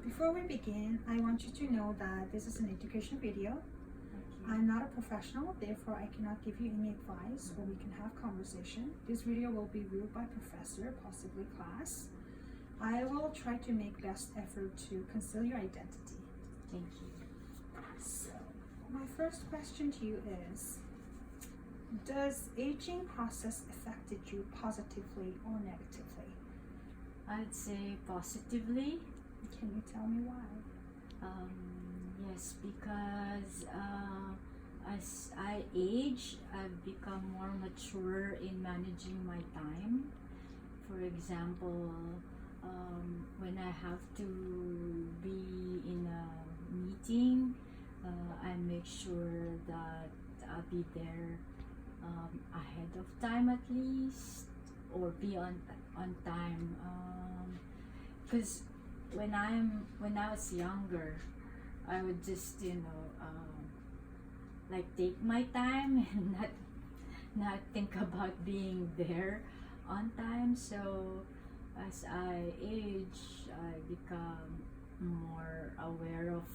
Before we begin, I want you to know that this is an education video. I'm not a professional, therefore I cannot give you any advice or we can have conversation. This video will be viewed by professor, possibly class. I will try to make best effort to conceal your identity. Thank you. So, my first question to you is, does aging process affected you positively or negatively? I'd say positively. Can you tell me why? Yes, because as I age, I've become more mature in managing my time. For example, when I have to be in a meeting, I make sure that I'll be there ahead of time at least, or be on time. Because when I was younger, I would just like take my time and not think about being there on time. So as I age, I become more aware of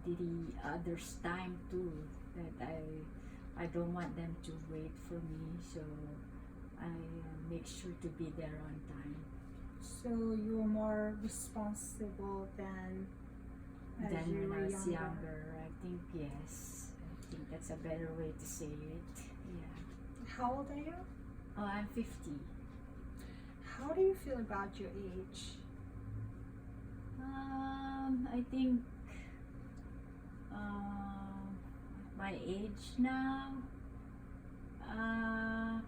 the others' time too. That I don't want them to wait for me, so I make sure to be there on time. So you were more responsible than as Then you when were I was younger. younger, I think yes. I think that's a better way to say it. Yeah. How old are you? Oh, I'm 50. How do you feel about your age? I think my age now. I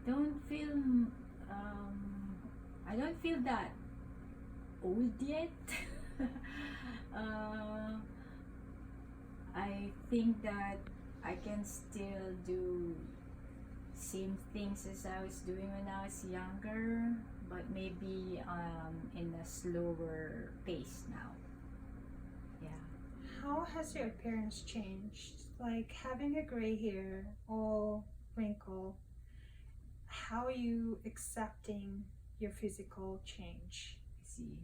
don't feel I don't feel that old yet. uh, I think that I can still do same things as I was doing when I was younger, but maybe in a slower pace now. Yeah. How has your appearance changed? Like having a gray hair or wrinkle, how are you accepting your physical change? See.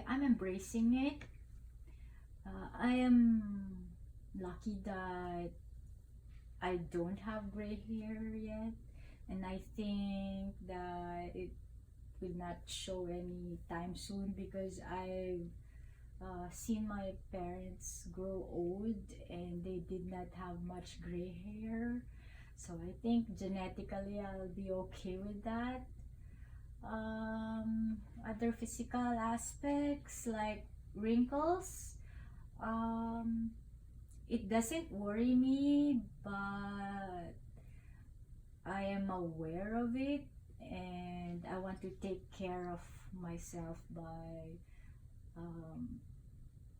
I'm embracing it. I am lucky that I don't have gray hair yet, and I think that it will not show any time soon because I've seen my parents grow old and they did not have much gray hair. So I think genetically I'll be okay with that. Other physical aspects like wrinkles, um, it doesn't worry me, but I am aware of it and I want to take care of myself by um,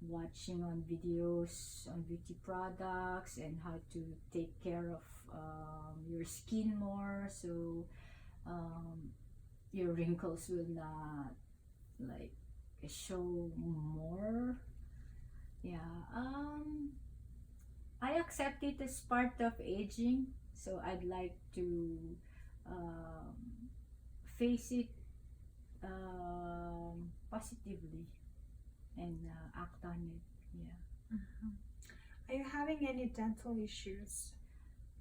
watching on videos on beauty products and how to take care of your skin more, so your wrinkles will not like show more. Yeah. I accept it as part of aging, so I'd like to um, face it positively and act on it. Yeah. Are you having any dental issues?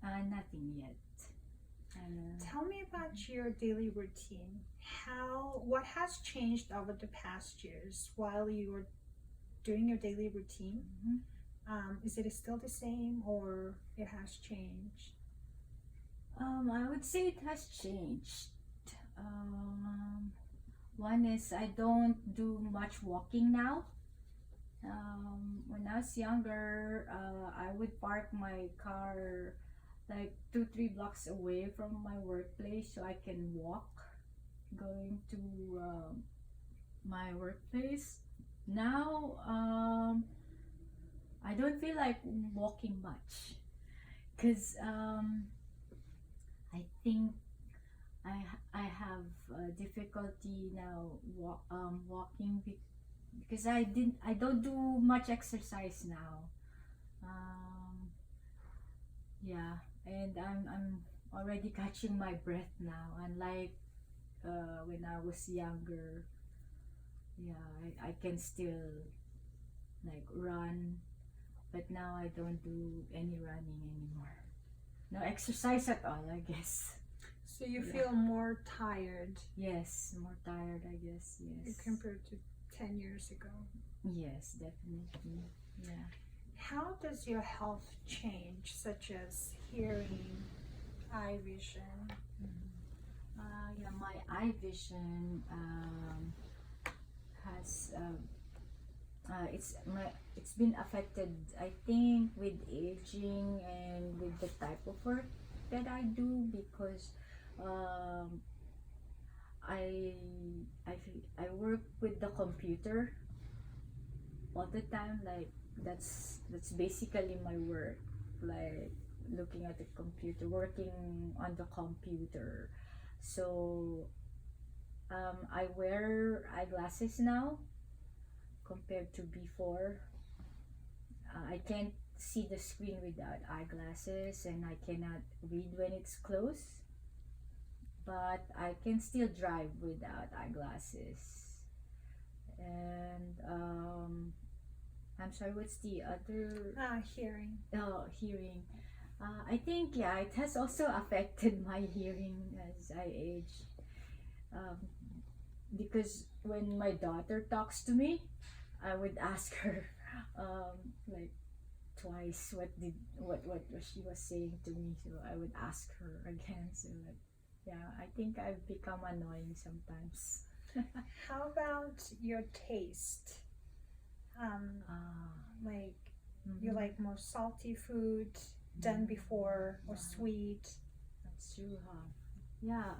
Nothing yet. Tell me about your daily routine. What has changed over the past years while you were doing your daily routine? Mhm. Is it still the same or it has changed? I would say it has changed. One is I don't do much walking now. When I was younger, I would park my car like 2-3 blocks away from my workplace so I can walk going to my workplace. Now, I don't feel like walking much because I think I have difficulty now walking because I don't do much exercise now. Yeah, and I'm already catching my breath now, unlike when I was younger. Yeah, I can still like run, but now I don't do any running anymore. No exercise at all, I guess. So you Yeah. feel more tired Yes, more tired, I guess. Yes. compared to 10 years ago. Yes, definitely. Yeah. How does your health change, such as hearing, eye vision? Yeah, my eye vision has it's been affected, I think, with aging and with the type of work that I do, because um, I I work with the computer all the time. Like that's basically my work, like looking at the computer, working on the computer. So I wear eyeglasses now compared to before. I can't see the screen without eyeglasses, and I cannot read when it's closed, but I can still drive without eyeglasses. And I'm sorry, what's the other? Hearing. Oh, hearing. I think, yeah, it has also affected my hearing as I age. Um, because when my daughter talks to me, I would ask her like twice what she was saying to me. So I would ask her again. So like, yeah, I think I've become annoying sometimes. How about your taste? Ah, Like you mhm. like more salty food done before or Yeah, sweet? that's true, huh? Yeah.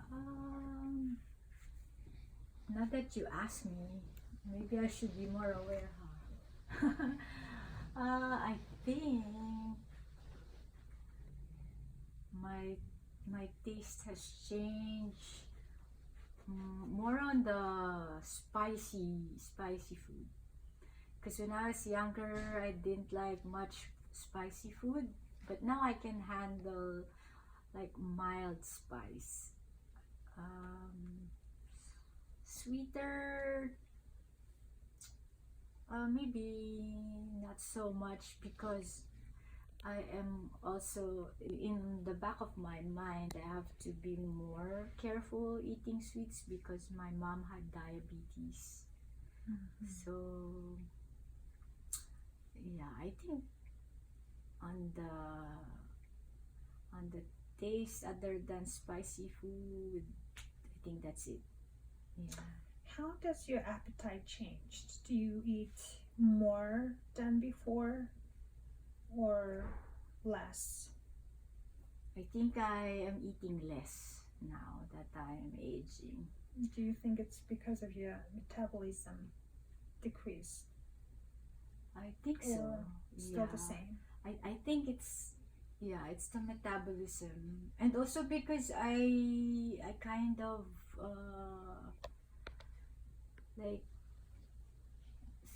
Now that you ask me, maybe I should be more aware, huh? I think my my taste has changed, more on the spicy food. Because when I was younger, I didn't like much spicy food, but now I can handle like mild spice. Um, Sweeter, maybe not so much, because I am also in the back of my mind. I have to be more careful eating sweets because my mom had diabetes. So yeah, I think on the taste, other than spicy food, I think that's it. Yeah. How does your appetite change? Do you eat more than before or less? I think I am eating less now that I am aging. Do you think it's because of your metabolism decrease I think so. or still Yeah. the same? I think it's the metabolism, and also because I kind of like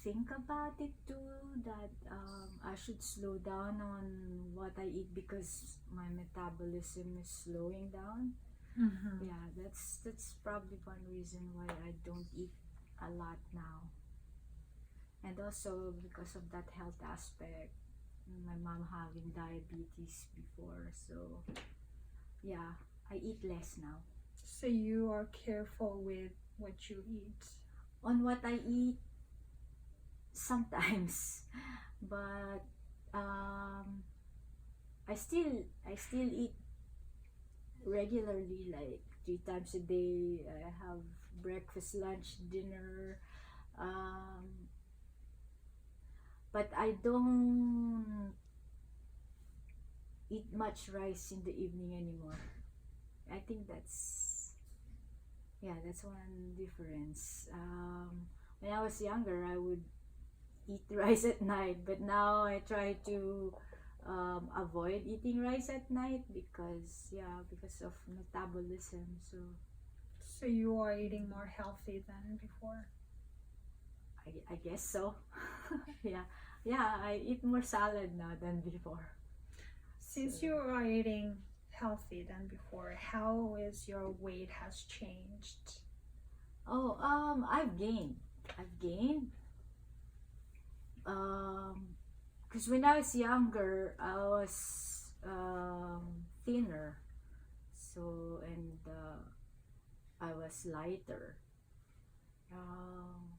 think about it too, that I should slow down on what I eat because my metabolism is slowing down. Yeah, that's probably one reason why I don't eat a lot now. And also because of that health aspect, my mom having diabetes before, so yeah, I eat less now. So you are careful with what you eat. On what I eat, sometimes, but um, I still eat regularly, like 3 times a day. I have breakfast, lunch, dinner. Um, but I don't eat much rice in the evening anymore. I think that's one difference. When I was younger, I would eat rice at night, but now I try to avoid eating rice at night because of metabolism. So So you are eating more healthy than before. I guess so. Yeah, yeah, I eat more salad now than before. Since So, you are eating healthy than before. How is your weight has changed? Oh, I've gained. I've gained. Because when I was younger, I was thinner. So, and I was lighter. Um,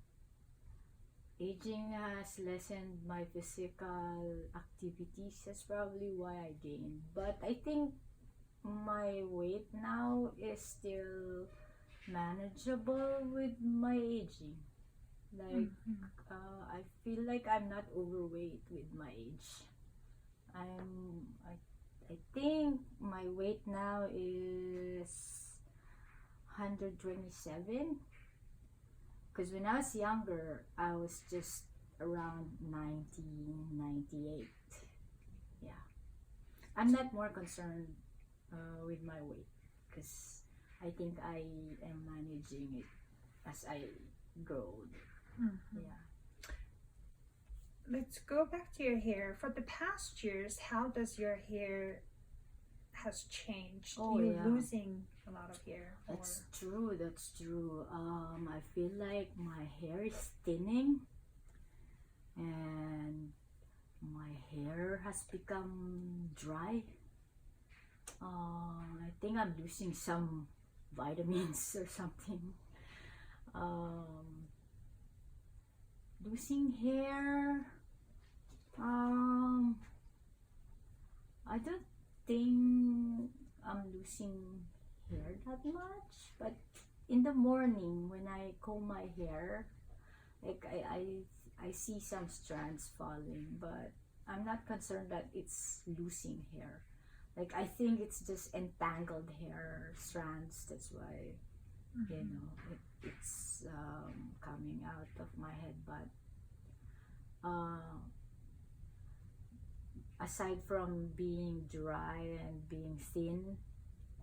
Aging has lessened my physical activities. That's probably why I gained. But I think my weight now is still manageable with my aging. Like, Mhm. I feel like I'm not overweight with my age. I think my weight now is 127. Because when I was younger, I was just around 90, 98. Yeah. I'm not more concerned with my weight because I think I am managing it as I grow older. Mhm. Yeah. Let's go back to your hair. For the past years, how does your hair has changed? Oh, You're yeah. losing a lot of hair. Or That's true. That's true. I feel like my hair is thinning, and my hair has become dry. I think I'm losing some vitamins or something. Um, Losing hair. Um, I don't think I'm losing hair that much, but in the morning when I comb my hair, like I see some strands falling, but I'm not concerned that it's losing hair. Like I think it's just entangled hair strands. That's why it's coming out of my head. But uh, aside from being dry and being thin,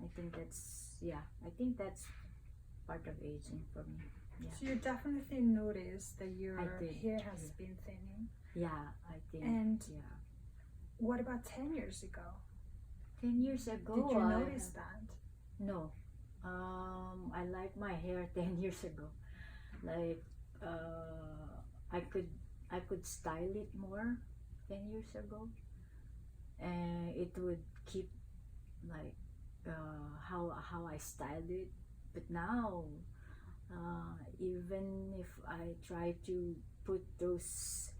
I think that's part of aging for me. Yeah, so you definitely notice that your I did. hair has Yeah. been thinning. yeah, I think. And Yeah, what about 10 years ago? 10 years ago, Did you I notice that? no. I like my hair 10 years ago. Like, I could style it more 10 years ago, and it would keep like how I styled it. But now, even if I try to put those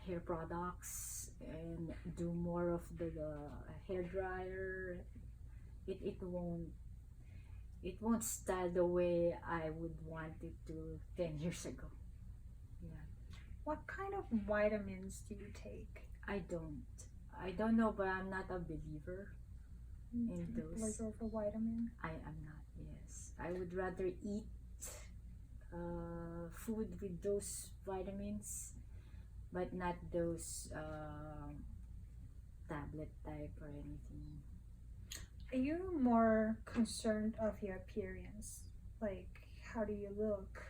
hair products and do more of the hair dryer, it won't style the way I would want it to 10 years ago. Yeah, What kind of vitamins do you take? I don't know, but I'm not a believer in those. Like for vitamin? I am not. Yes, I would rather eat food with those vitamins, but not those tablet type or anything. Are you more concerned of your appearance? Like, how do you look?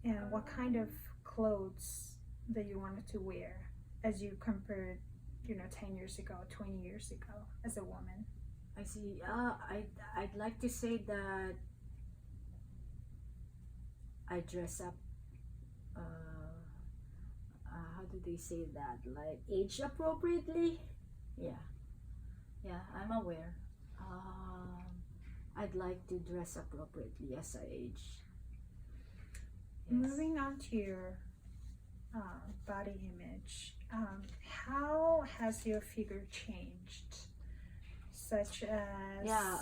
And what kind of clothes that you wanted to wear as you compared, 10 years ago, 20 years ago as a woman? I see. I'd like to say that I dress up. How do they say that? Like age appropriately. Yeah, yeah. I'm aware. I'd like to dress appropriately as I age. Yes. Moving on to your body image, how has your figure changed? Such as Yeah.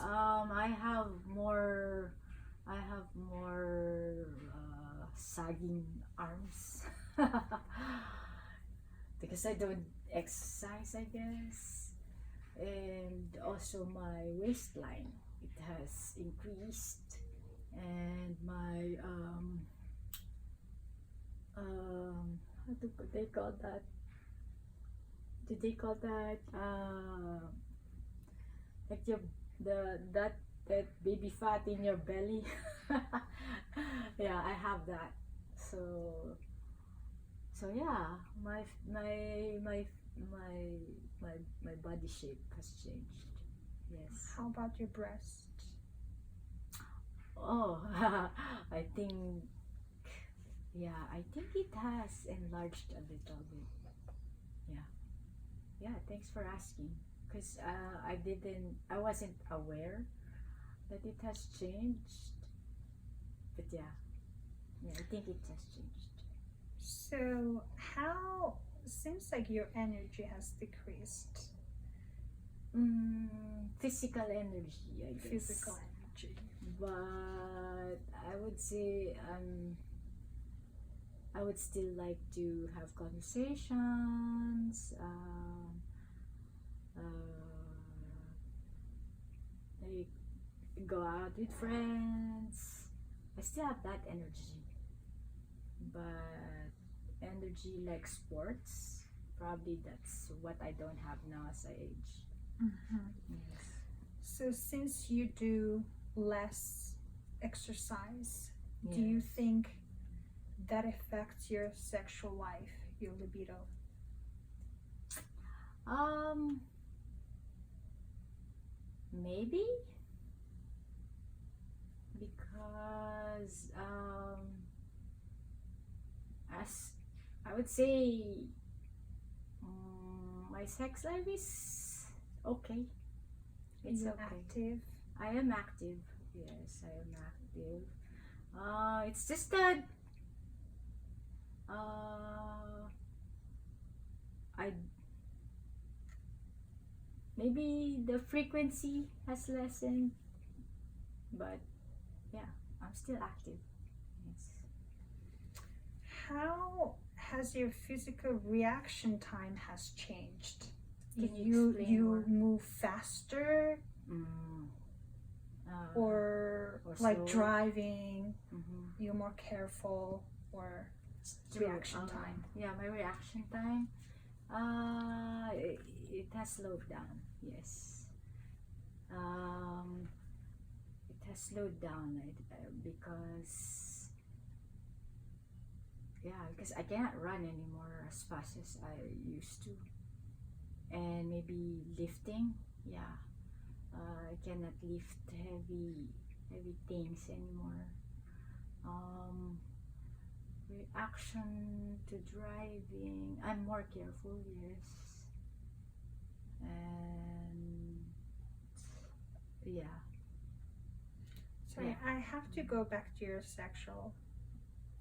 I have more sagging arms because I don't exercise, I guess, and also my waistline, it has increased, and my how do they call that? Do they call that like your that baby fat in your belly? Yeah, I have that. So yeah, my my my body shape has changed. Yes. How about your breast? Oh, I think, yeah, I think it has enlarged a little bit. Yeah. Yeah, thanks for asking. Because I wasn't aware that it has changed. But yeah, I think it has changed. So how seems like your energy has decreased. Physical energy, I guess. Physical energy. But I would say I would still like to have conversations, like go out with friends. I still have that energy, but energy like sports, probably that's what I don't have now as I age. Yes. So since you do less exercise, do Yes. you think that affects your sexual life, your libido? Maybe because as I would say, my sex life is okay. It's You're okay. active. I am active. Yes, I am active. It's just that I maybe the frequency has lessened, but yeah, I'm still active. Yes. How has your physical reaction time has changed? Can you explain you more? move faster or like slow. driving, Mhm. you're more careful, or True. reaction time? Yeah, my reaction time. It has slowed down. Yes. It has slowed down because I cannot run anymore as fast as I used to, and maybe lifting. Yeah, I cannot lift heavy things anymore. Reaction to driving, I'm more careful, yes. And yeah. Sorry, Yeah. I have to go back to your sexual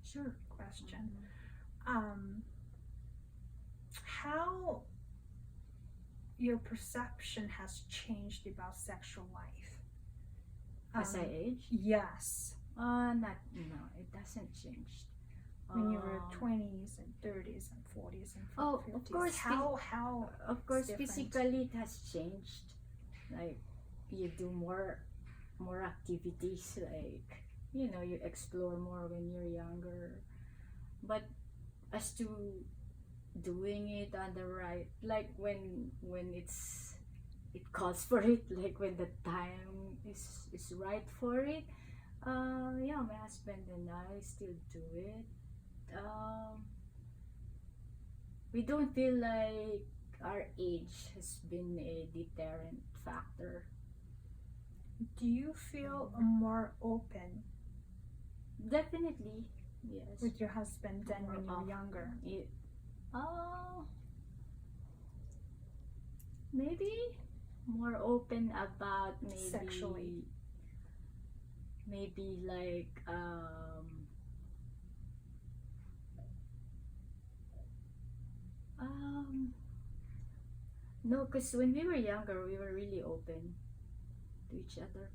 Sure. question. How your perception has changed about sexual life As I age? Yes, No, it hasn't changed. when you were 20s and 30s and 40s and 50s. Oh, of course, How Of course, different. physically it has changed. Like you do more activities. Like you explore more when you're younger. But as to doing it on the right, like when it calls for it, like when the time is right for it. Yeah, my husband and I still do it. We don't feel like our age has been a deterrent factor. do you feel more open Definitely, yes. with your husband than when you More were younger? It, uh, maybe more open about Sexually. maybe like no, because when we were younger we were really open to each other.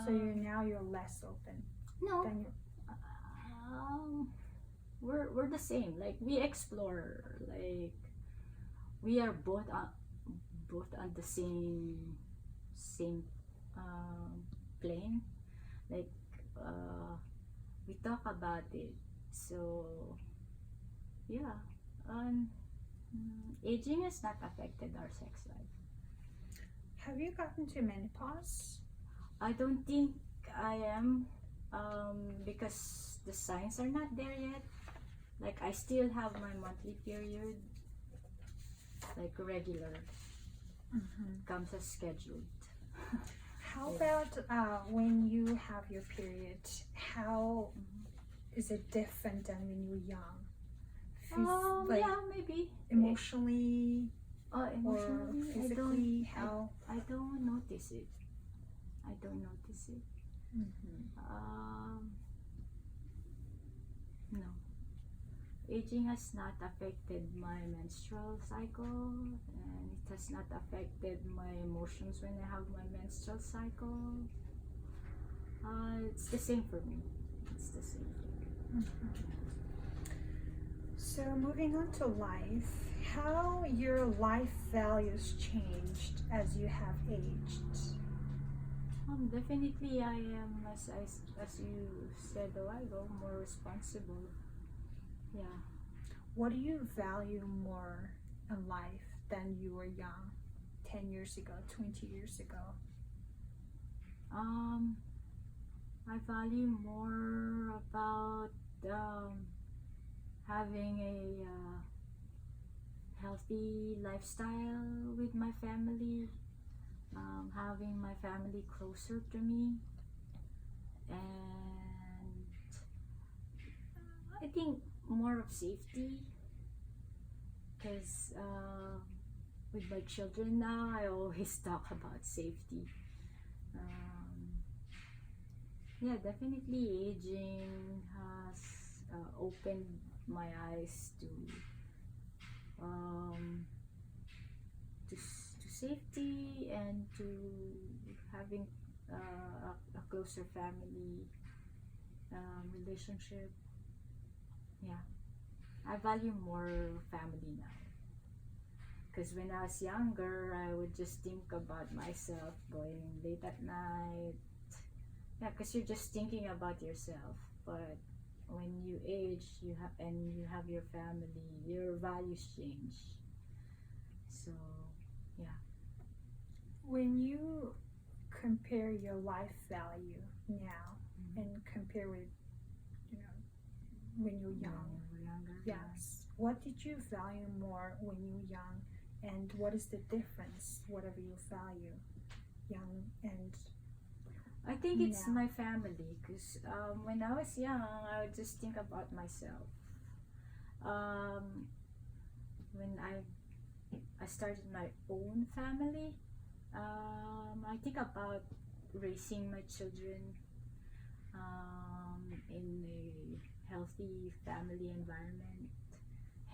So you're less open No, than you. we're the same. Like we explore. Like we are both on the same plane. Like we talk about it. So yeah, aging has not affected our sex life. Have you gotten to menopause? I don't think I am, because the signs are not there yet. Like I still have my monthly period, like regular, Mhm. comes as scheduled. How Yeah. about when you have your period? How is it different than when you were young? Like Yeah, maybe. emotionally or Emotionally, physically? How? I don't notice it. I don't notice it. Mhm. No. Aging has not affected my menstrual cycle, and it has not affected my emotions when I have my menstrual cycle. It's the same for me. It's the same for me. So moving on to life, how your life values changed as you have aged? Definitely, I am, as you said a while ago, more responsible. Yeah. What do you value more in life than you were young, 10 years ago, 20 years ago? Um, I value more about having a healthy lifestyle with my family, having my family closer to me, and I think more of safety, because with my children now, I always talk about safety. Um, yeah, definitely aging has opened my eyes um, to safety and to having a closer family relationship. Yeah, I value more family now. Because when I was younger, I would just think about myself going late at night. Yeah, because you're just thinking about yourself. But when you age, you have your family, your values change. So, yeah. When you compare your life value now and compare with, you know, when you're young, When we were younger. yes, what did you value more when you were young, and what is the difference, whatever you value, young and I think it's now? my family, because when I was young, I would just think about myself. Um, when I started my own family, I think about raising my children in a healthy family environment.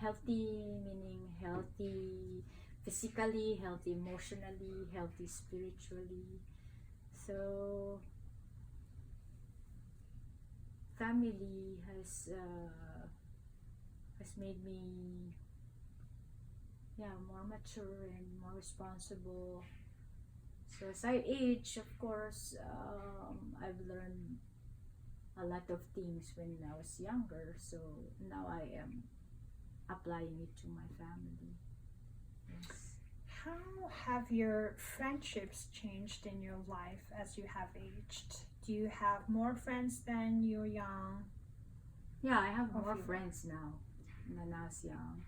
Healthy meaning healthy physically, healthy emotionally, healthy spiritually. So family has made me, yeah, more mature and more responsible. So as I age, of course, I've learned a lot of things when I was younger. So now I am applying it to my family. Yes. How have your friendships changed in your life as you have aged? Do you have more friends than you were young? Yeah, I have Or more fewer? friends now than I was young.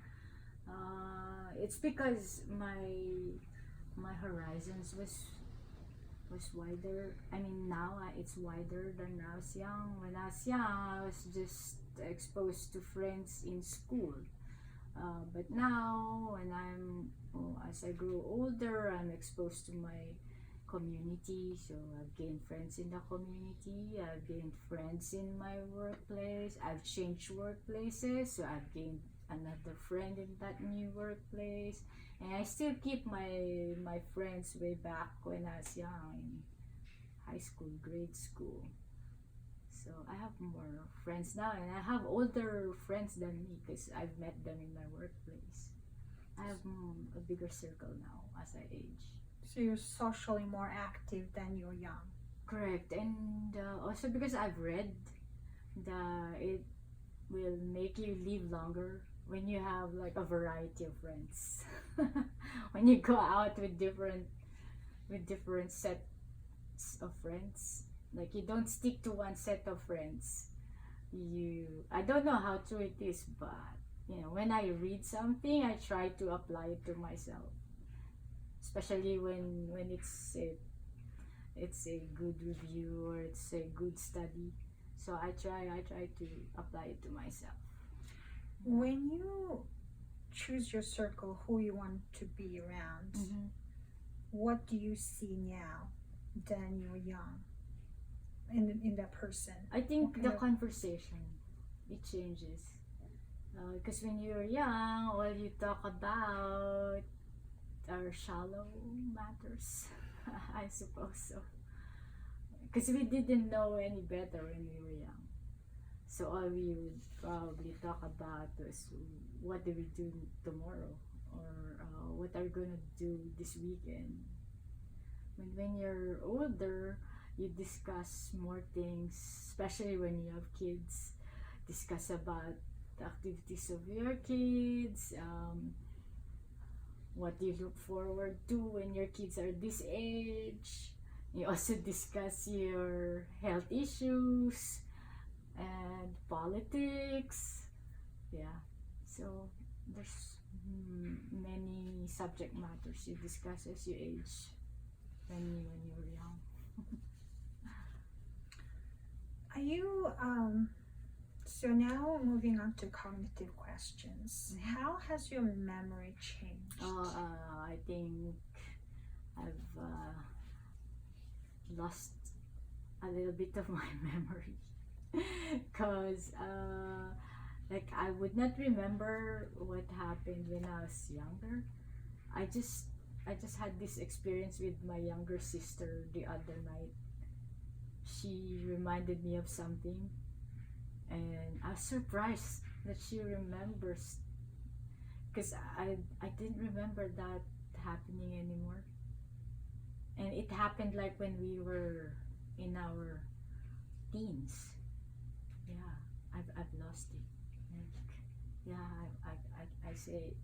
It's because my horizons was wider. I mean, now it's wider than I was young. When I was young, I was just exposed to friends in school. But now, as I grow older, I'm exposed to my community. So I've gained friends in the community. I've gained friends in my workplace. I've changed workplaces, so I've gained another friend in that new workplace. And I still keep my friends way back when I was young in high school, grade school. So I have more friends now, and I have older friends than me because I've met them in my workplace. I have a bigger circle now as I age. So you're socially more active than you were young. Correct, and also because I've read that it will make you live longer when you have like a variety of friends. When you go out with different sets of friends, like you don't stick to one set of friends. I don't know how true it is, but when I read something, I try to apply it to myself, especially when it's a good review or it's a good study. So I try to apply it to myself. When you choose your circle, who you want to be around, Mm-hmm. what do you see now than you were young in that person? I think What the kind of- conversation, it changes. Because when you're young, all you talk about are shallow matters. I suppose so. Because we didn't know any better when we were young. So all we would probably talk about was what do we do tomorrow, or what are we gonna do this weekend. When you're older, you discuss more things, especially when you have kids. Discuss about the activities of your kids, what you look forward to when your kids are this age. You also discuss your health issues and politics. Yeah, so there's many subject matters you discuss as you age when you're young. Are you so now moving on to cognitive questions. How has your memory changed? I think I've lost a little bit of my memory because like I would not remember what happened when I was younger. I just had this experience with my younger sister the other night. She reminded me of something, and I was surprised that she remembers, because I didn't remember that happening anymore. And it happened like when we were in our teens. Yeah, I've lost it. Like, yeah, I say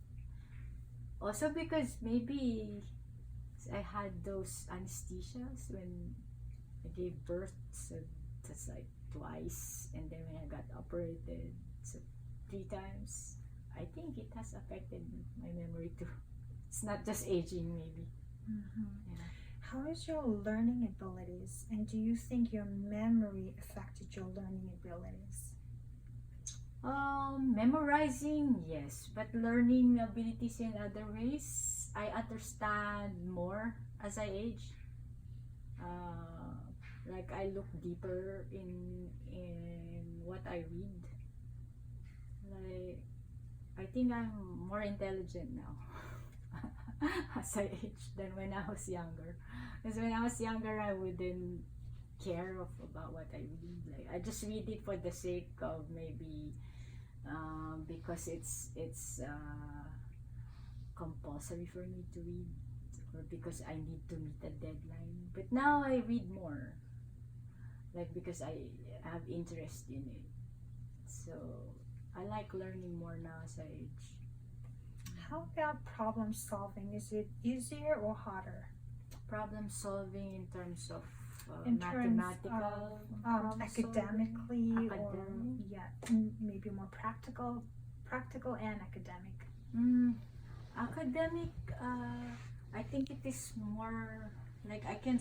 also because maybe I had those anesthesias when I gave birth, so that's like twice, and then when I got operated, so 3 times. I think it has affected my memory too. It's not just aging, maybe. Mhm. Yeah. How is your learning abilities, and do you think your memory affected your learning abilities? Memorizing, yes, but learning abilities in other ways, I understand more as I age. Like I look deeper in what I read. Like I think I'm more intelligent now as I age than when I was younger. Because when I was younger, I wouldn't care about what I read. Like I just read it for the sake of maybe because it's compulsory for me to read, or because I need to meet a deadline. But now I read more, like because I have interest in it. So I like learning more now as I age. How about problem solving? Is it easier or harder? Problem solving in terms of In terms mathematical of problem academically, solving? or Academic? yeah, maybe more practical and academic. Academic, I think it is more like I can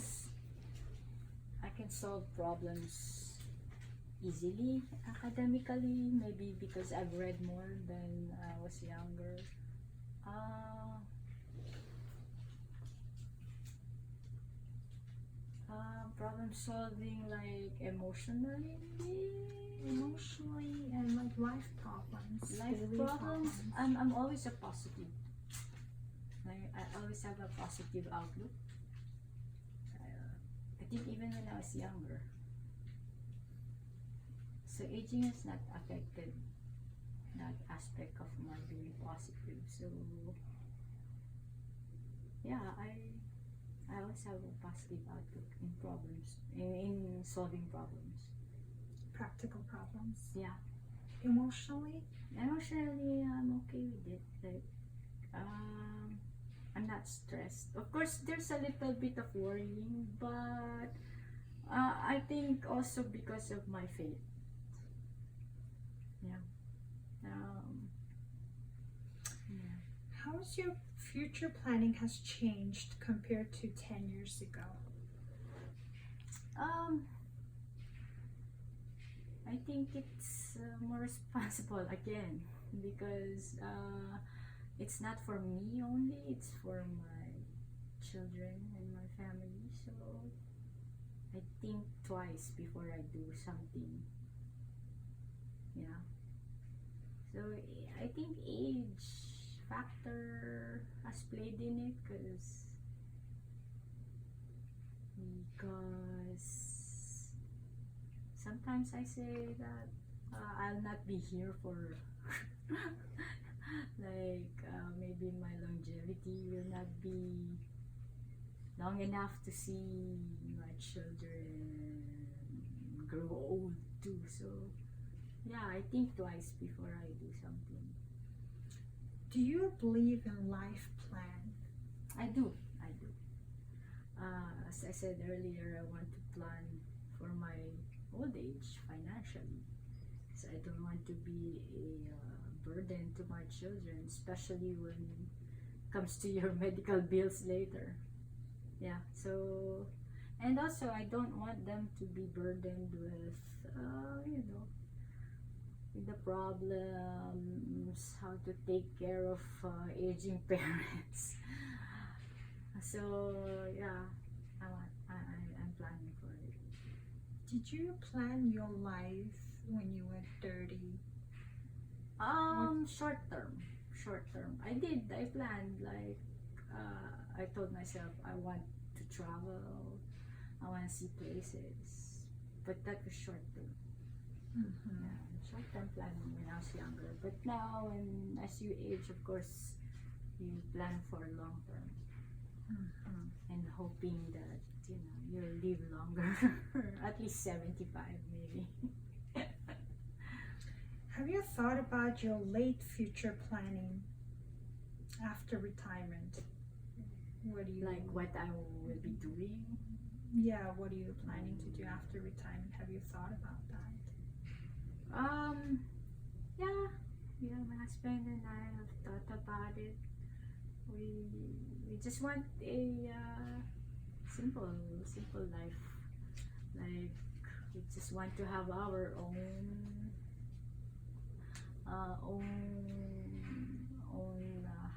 solve problems easily academically, maybe because I've read more than I was younger. Problem solving like emotionally, Emotionally and like life problems. life daily problems. I'm always a positive. Like I always have a positive outlook. I think even when I was younger. So aging has not affected that aspect of my being positive. So yeah, I always have a positive outlook in problems, in solving problems. Practical problems. Yeah. Emotionally, Emotionally, I'm okay with it. Like, I'm not stressed. Of course, there's a little bit of worrying, but I think also because of my faith. Yeah. How has your future planning has changed compared to 10 years ago? I think it's more responsible again because it's not for me only, it's for my children and my family. So I think twice before I do something. Yeah. So I think age factor has played in it because sometimes I say that I'll not be here for like maybe my longevity will not be long enough to see my children grow old too. So yeah, I think twice before I do something. Do you believe in life plan? I do. As I said earlier, I want to plan for my old age financially. So I don't want to be a burden to my children, especially when it comes to your medical bills later. Yeah, so, and also I don't want them to be burdened with, with the problems, how to take care of aging parents. So yeah, I'm planning for it. Did you plan your life when you were 30? Short term. I planned like, I told myself I want to travel, I want to see places, but that was short term. Mm-hmm. Yeah, short term planning when I was younger. But now, when as you age, of course, you plan for long term Mm-hmm. and hoping that you'll live longer, at least 75 maybe. Have you thought about your late future planning after retirement? What do you Like what I will be doing. Yeah, what are you planning to do after retirement? Have you thought about that? Yeah, my husband and I have thought about it. We just want a simple life. Like we just want to have our own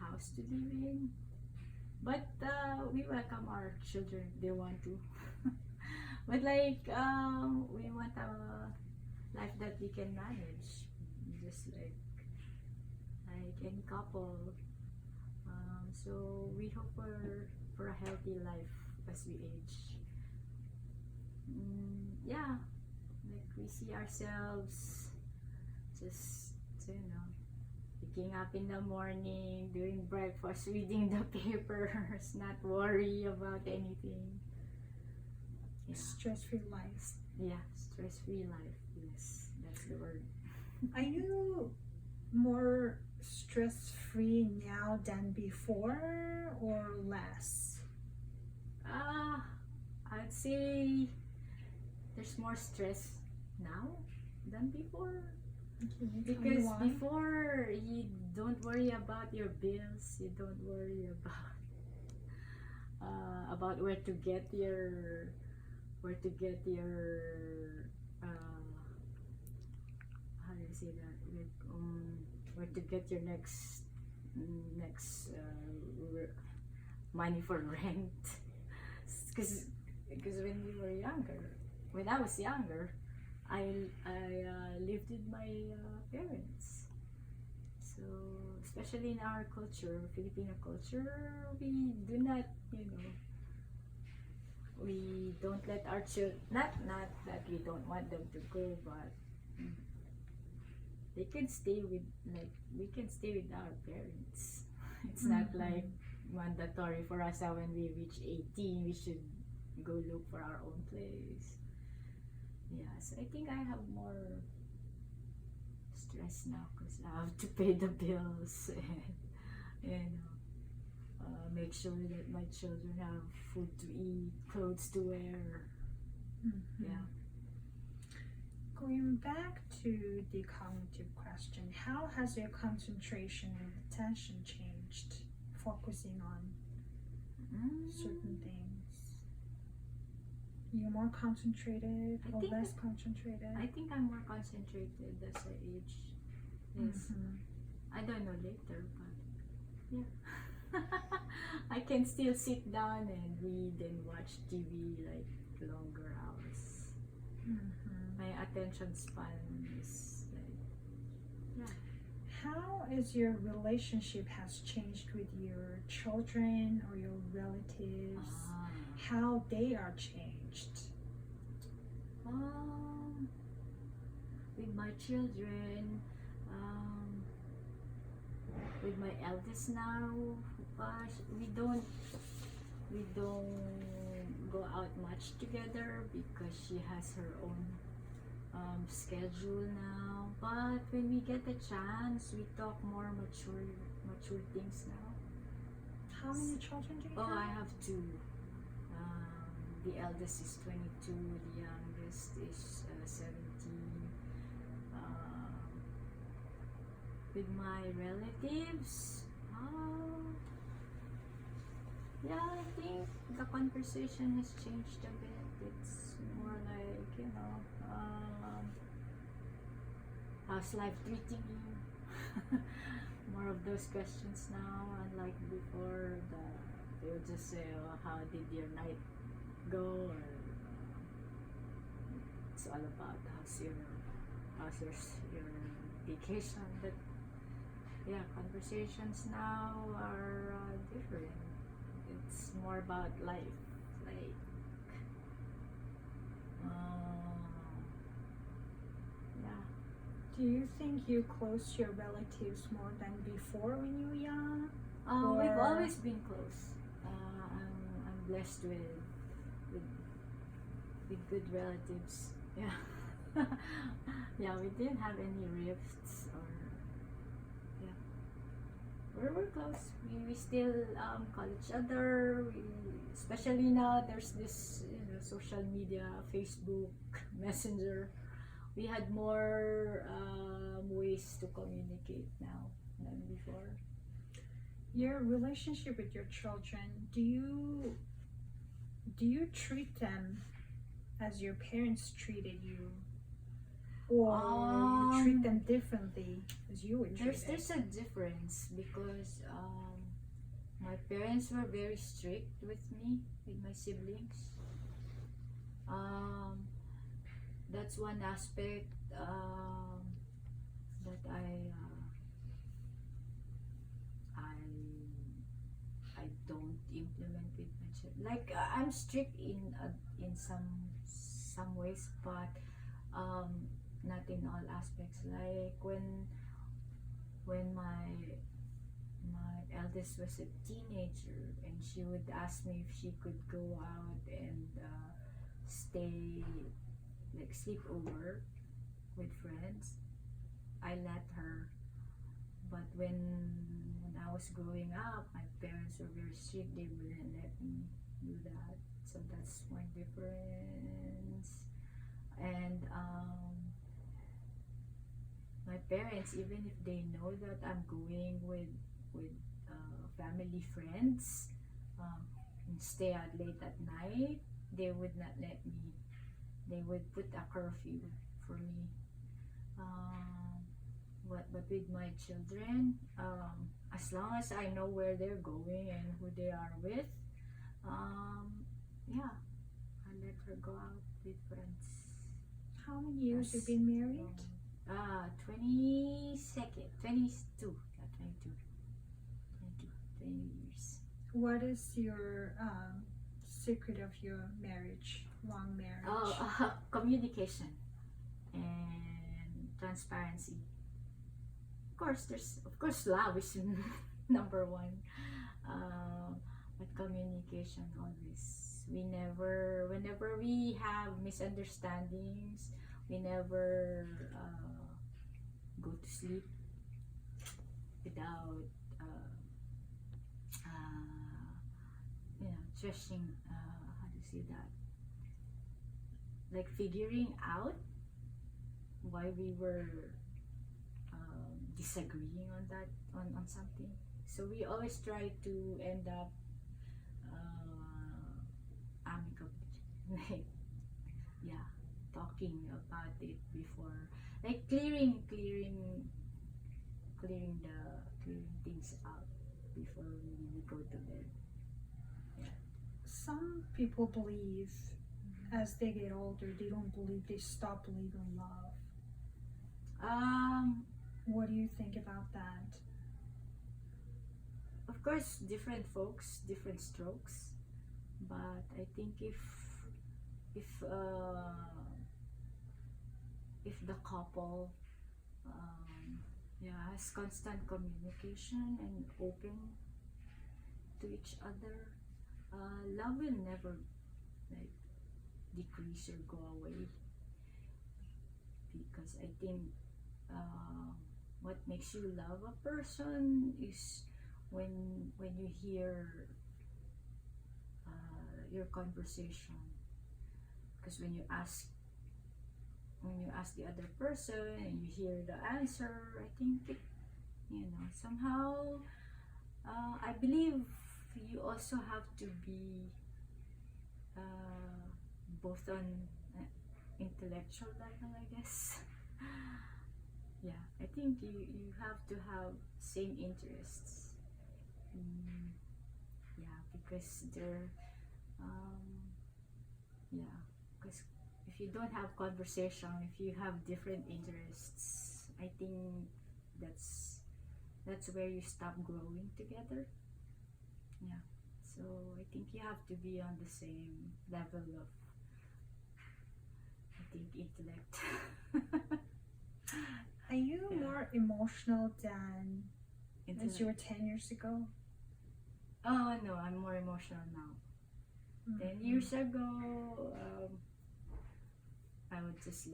house to live in. But we welcome our children if they want to. But like we want a life that we can manage, just like any couple. So we hope for a healthy life as we age. Yeah, like we see ourselves just waking up in the morning, doing breakfast, reading the papers, not worry about anything. Yeah, Stress-free life. yeah, stress-free life. Yes, that's the word. Are you more stress-free now than before or less? I'd say there's more stress now than before. Can you tell me Because why? before you don't worry about your bills, you don't worry about where to get your how do you say that, like where to get your next money for rent. Because when we were younger, when I was younger, I lived with my parents. So especially in our culture, Filipino culture, we do not, we don't let our children, not that we don't want them to go, but they can stay with, like, we can stay with our parents. It's not like mandatory for us that when we reach 18 we should go look for our own place. Yeah, so I think I have more stress now because I have to pay the bills and make sure that my children have food to eat, clothes to wear. Mhm. Yeah. Going back to the cognitive question, how has your concentration and attention changed focusing on certain things? You're more concentrated I or think less concentrated? I think I'm more concentrated as I age. Yes. Mhm. I don't know later, but yeah. I can still sit down and read and watch TV like longer hours. Mhm. My attention span is like, yeah. How is your relationship has changed with your children or your relatives? Ah. How they are changed? Um, with my children, with my eldest now, we don't go out much together because she has her own schedule now. But when we get a chance, we talk more mature things now. How many children do you Oh, have? I have two. The eldest is 22, the youngest is 17. With my relatives, yeah, I think the conversation has changed a bit. It's more like, how's life treating you? More of those questions now, unlike before, they would just say, oh, how did your night go? Or it's all about how's your vacation. But yeah, conversations now are different. It's more about life, like yeah. Do you think you close your relatives more than before when you were young? We've Or- always been close. I'm blessed with with good relatives. Yeah. Yeah, we didn't have any rifts or yeah. We're close. We still call each other. Especially now there's this social media, Facebook, Messenger. We had more ways to communicate now than before. Your relationship with your children, do you treat them as your parents treated you? Or you treat them differently as you would treat There's a difference because my parents were very strict with me, with my siblings. That's one aspect that I don't implement with my children. Like I'm strict in some ways, but not in all aspects. Like when my eldest was a teenager and she would ask me if she could go out and stay, like sleep over with friends, I let her. But when I was growing up, my parents were very strict. They wouldn't let me do that. So that's one difference. And my parents, even if they know that I'm going with family friends, and stay out late at night, they would not let me. They would put a curfew for me. But with my children, as long as I know where they're going and who they are with, yeah, I let her go out with friends. How many years you've been married? 22nd, 22, yeah, 20 years. What is your secret of your marriage, long marriage? Communication and transparency. Of course, love is number one. But communication always. Whenever we have misunderstandings, we never go to sleep without trusting, how to say that, like figuring out why we were disagreeing on that on something. So we always try to end up amicably, like yeah, talking about it before, like clearing things out before we go to bed. Some people believe as they get older, they don't believe, they stop believing in love. What do you think about that? Of course, different folks, different strokes, but I think if if the couple has constant communication and open to each other, love will never like decrease or go away, because I think what makes you love a person is when you hear your conversation, because when you ask the other person and you hear the answer, I think it, somehow I believe you also have to be both on intellectual level, I guess. Yeah, I think you have to have same interests. Yeah, because they're yeah, because if you don't have conversation, if you have different interests, I think that's where you stop growing together. Yeah, so I think you have to be on the same level of, I think, intellect. Are you Yeah. more emotional than as you were 10 years ago? Oh no, I'm more emotional now. 10 years ago, I would just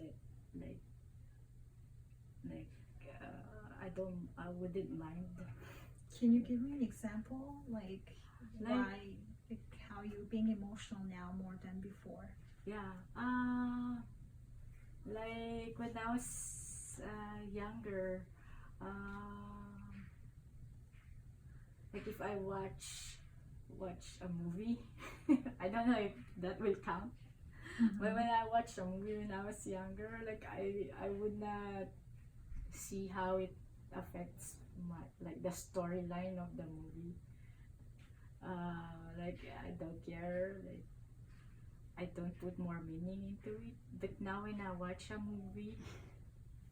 I wouldn't mind. Can you give me an example? Like Like- why, like how you're being emotional now more than before? Yeah, like when I was younger, like if I watch a movie, I don't know if that will count. But when I watched a movie when I was younger, like I would not see how it affects my, like, the storyline of the movie. Like I don't care, like I don't put more meaning into it. But now when I watch a movie,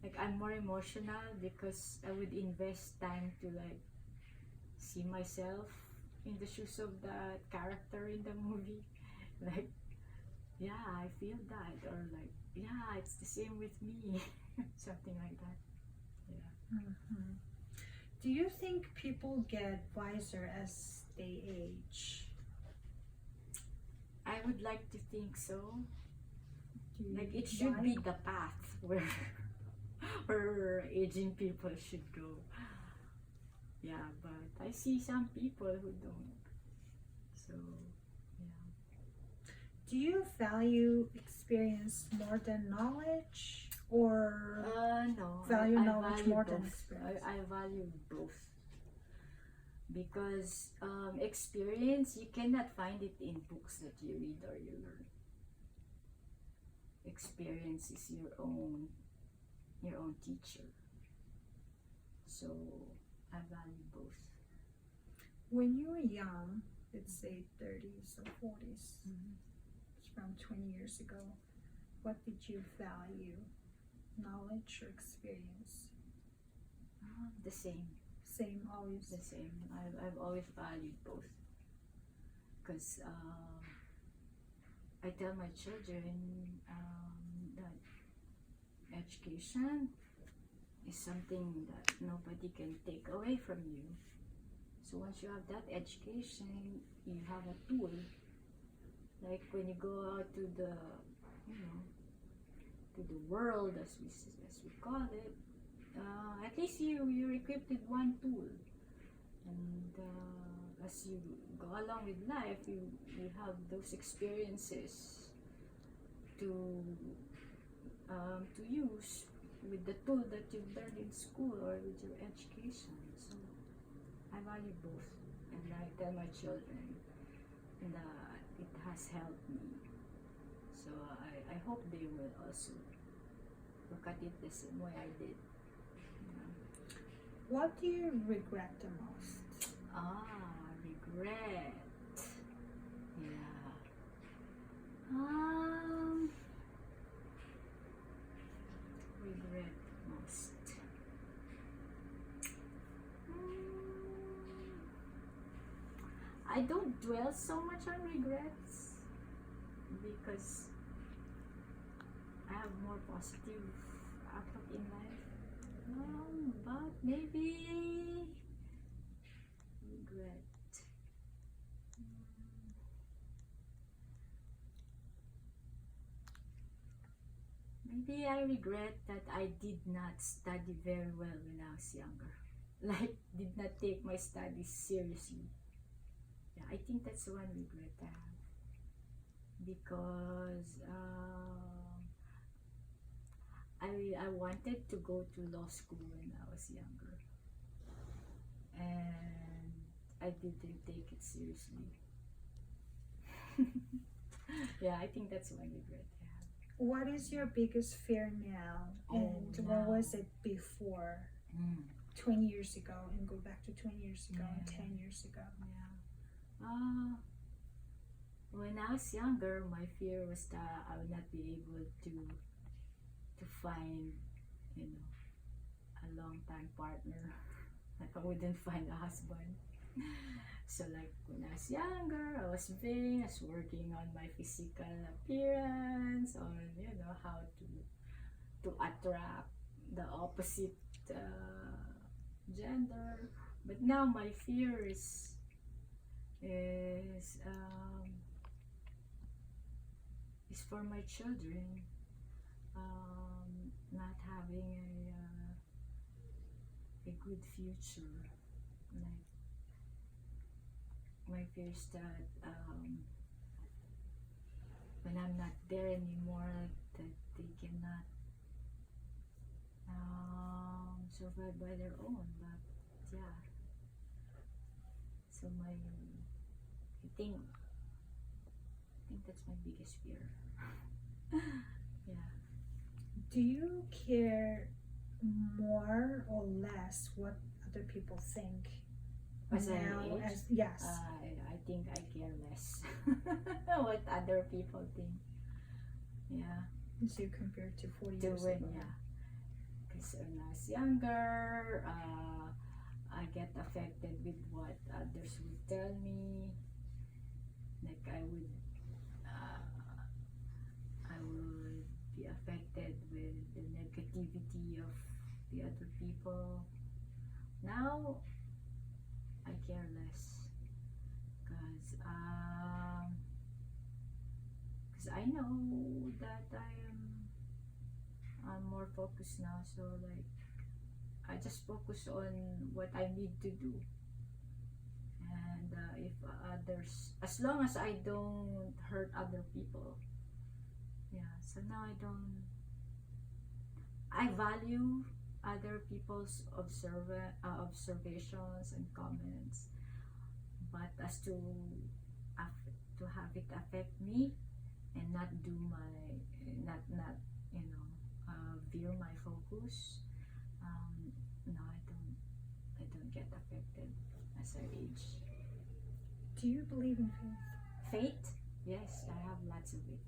like I'm more emotional because I would invest time to like see myself in the shoes of the character in the movie. Like, yeah, I feel that, or like, yeah, it's the same with me. Something like that. Do you think people get wiser as they age? I would like to think so. Like it Why? should be the path where aging people should go. Yeah, but I see some people who don't. So yeah. Do you value experience more than knowledge, or No. value I knowledge value more than both. experience? I value both. Because experience, you cannot find it in books that you read or you learn. Experience is your own teacher. So I value both. When you were young, let's say 30s or 40s, from 20 years ago, what did you value? Knowledge or experience? The same. Same, always. The same. I've always valued both. Because I tell my children that education is something that nobody can take away from you. So once you have that education, you have a tool. Like when you go out to the, to the world, as we call it, at least you're equipped with one tool. And as you go along with life, you have those experiences to use with the tool that you've learned in school or with your education. So I value both, and I tell my children that it has helped me. So I hope they will also look at it the same way I did. What do you regret the most? Regret. Yeah. Regret most. I don't dwell so much on regrets because I have more positive outlook in life. But maybe regret. Maybe I regret that I did not study very well when I was younger. Like, did not take my studies seriously. Yeah, I think that's one regret I have. Because I wanted to go to law school when I was younger. And I didn't take it seriously. Yeah, I think that's one regret I have. What is your biggest fear now? And what now. was it before 20 years ago? And go back to 20 years ago and 10 years ago. Yeah. When I was younger, my fear was that I would not be able to find, a long-time partner. Like I wouldn't find a husband. So like when I was younger, I was vain. I was working on my physical appearance, on how to attract the opposite gender. But now my fear is for my children, not having a good future. Like my fear is that when I'm not there anymore, that they cannot survive by their own. But yeah, so I think that's my biggest fear. Yeah. Do you care more or less what other people think As I now? age? Yes. I think I care less what other people think. Yeah. So compared to 40 To years when, ago. yeah. Because when I was younger, I get affected with what others would tell me. Like I would be affected with the negativity of the other people. Now I care less because I know that I'm more focused now. So like I just focus on what I need to do, and if others, as long as I don't hurt other people. Yeah, so now I value other people's observations and comments, but as to have it affect me and not do my not veer my focus, no, I don't get affected as I age. Do you believe in faith? Fate? Yes, I have lots of it.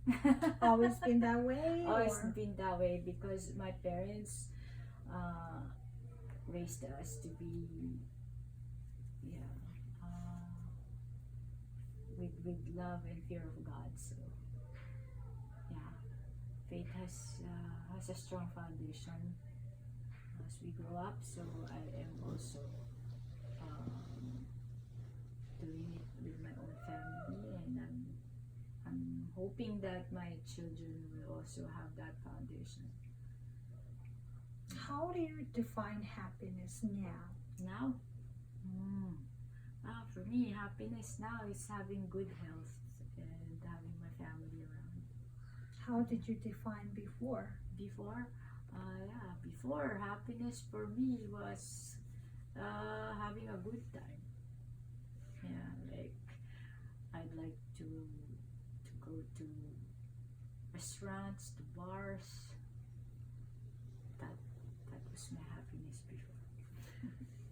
Always been that way? Always or? been that way because my parents raised us to be with love and fear of God. So yeah, faith has a strong foundation as we grow up. So I am also doing it with my own family, and I'm hoping that my children will also have that foundation. How do you define happiness now? Now, for me, happiness now is having good health and having my family around. How did you define before? Before, Yeah, before happiness for me was having a good time. Yeah, like I'd like to go to restaurants, to bars. That that was my happiness before.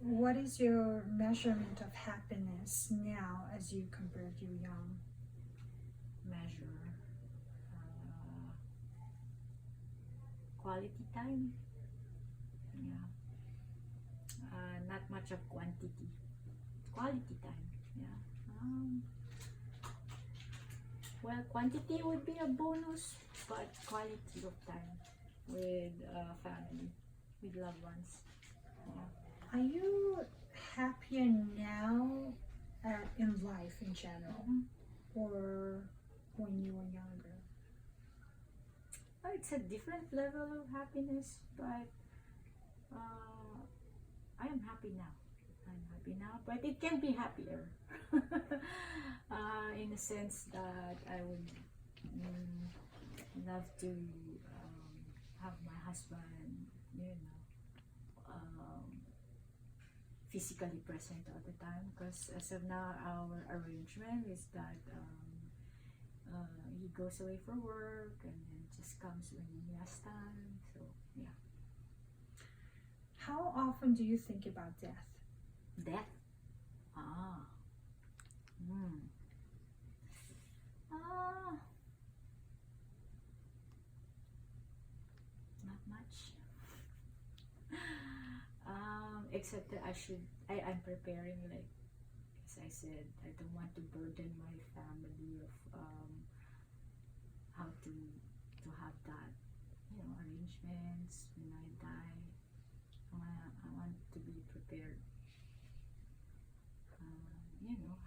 What is your measurement of happiness now as you compare to young? Measure uh, quality time. Yeah, not much of quantity. Quality time. Yeah. Well, quantity would be a bonus, but quality of time with family, with loved ones. Yeah. Are you happier now in life in general, or when you were younger? It's a different level of happiness, but I am happy now. I'm happy now, but it can be happier. In the sense that I would love to have my husband, you know, physically present all the time. Because as of now, our arrangement is that he goes away for work and then just comes when he has time. So yeah. How often do you think about death? Death? Ah. Hmm. Ah. Not much. Except that I'm preparing, like, as I said, I don't want to burden my family of how to have that, arrangements when I die. I want to be prepared.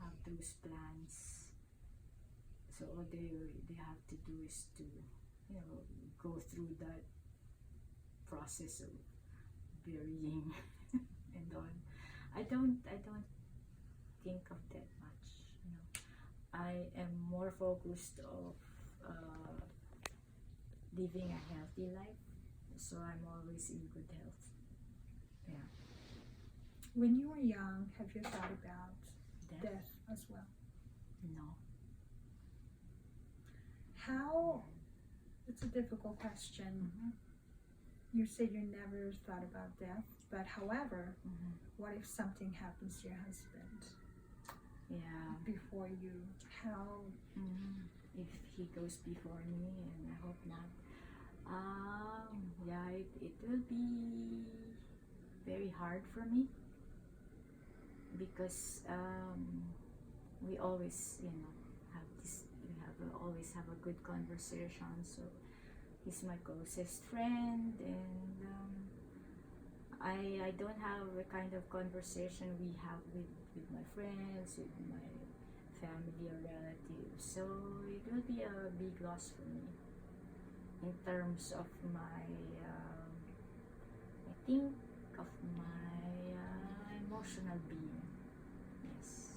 Have those plans. So all they have to do is to, go through that process of burying and all. I don't think of that much. I am more focused of living a healthy life, so I'm always in good health. Yeah. When you were young, have you thought about Death? death as well? No. How? It's a difficult question. You said you never thought about death, but however, what if something happens to your husband Yeah. before you? How? If he goes before me, and I hope not. Yeah, it will be very hard for me because we always, have this. Always have a good conversation. So he's my closest friend, and I don't have the kind of conversation we have with my friends, with my family or relatives. So it will be a big loss for me in terms of my, I think of my emotional being. Yes.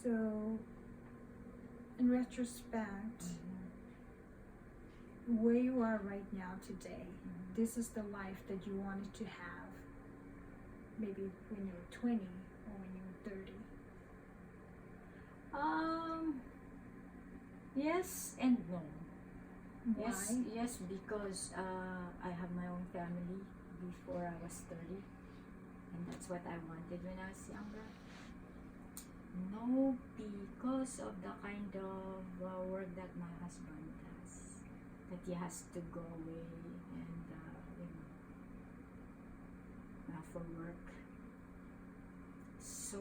So, in retrospect, where you are right now today, this is the life that you wanted to have, maybe when you were 20 or when you were 30. Yes and no. Why? Yes, because I have my own family before I was 30, and that's what I wanted when I was younger. No, because of the kind of work that my husband does, that he has to go away and for work. So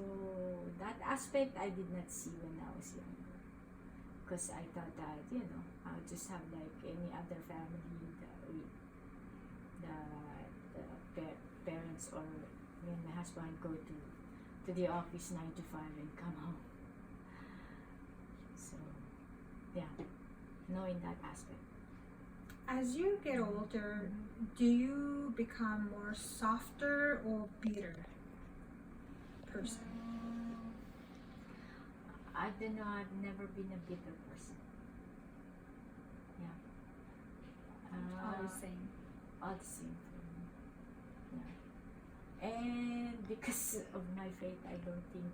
that aspect I did not see when I was younger, because I thought that I'll just have like any other family that the parents, or when my husband go to the office 9 to 5 and come home. So yeah, no, in that aspect. As you get older, do you become more softer or bitter person? I don't know. I've never been a bitter person. Yeah. the same. All the same for me. Yeah. And because of my faith, I don't think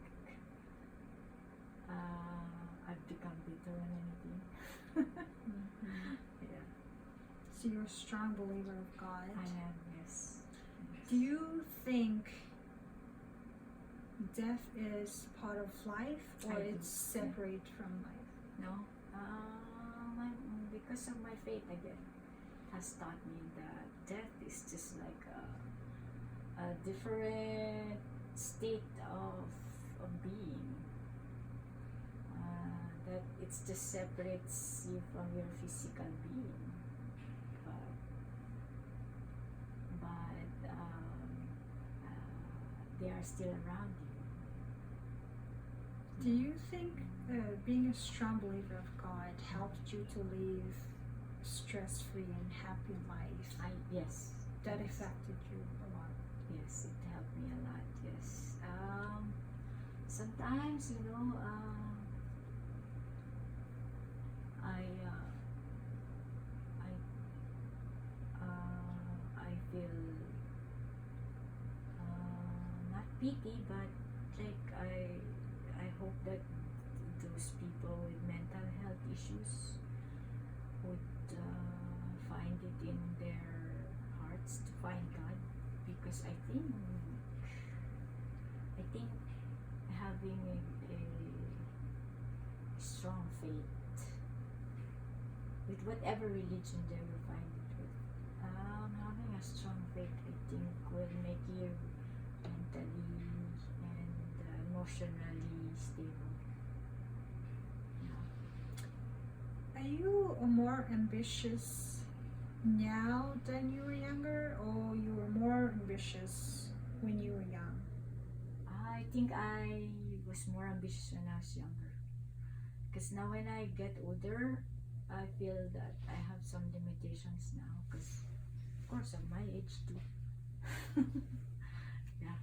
I've become bitter on anything. Yeah. So you're a strong believer of God. I am, yes. Do you think death is part of life, or I do. it's separate from life? No? Because of my faith, again, has taught me that death is just like a different state of being. That it's just separates you from your physical being. But they are still around you. Do you think being a strong believer of God helped you to live stress-free and happy life? Yes. That Yes. affected you a lot. Yes, it helped me a lot. Yes. Sometimes, I feel not pity, but like I hope that those people with mental health issues would find it in their hearts to find God, because I think having a strong faith with whatever religion they will find it with, having a strong faith, I think, will make you mentally and emotionally stable. Yeah. Are you more ambitious now than you were younger, or you were more ambitious when you were young? I think I was more ambitious when I was younger. Because now when I get older, I feel that I have some limitations now. Because, of course, of my age too. Yeah.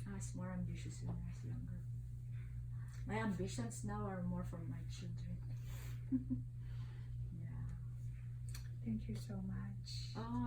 I was more ambitious when I was younger. My ambitions now are more for my children. Yeah. Thank you so much. Oh,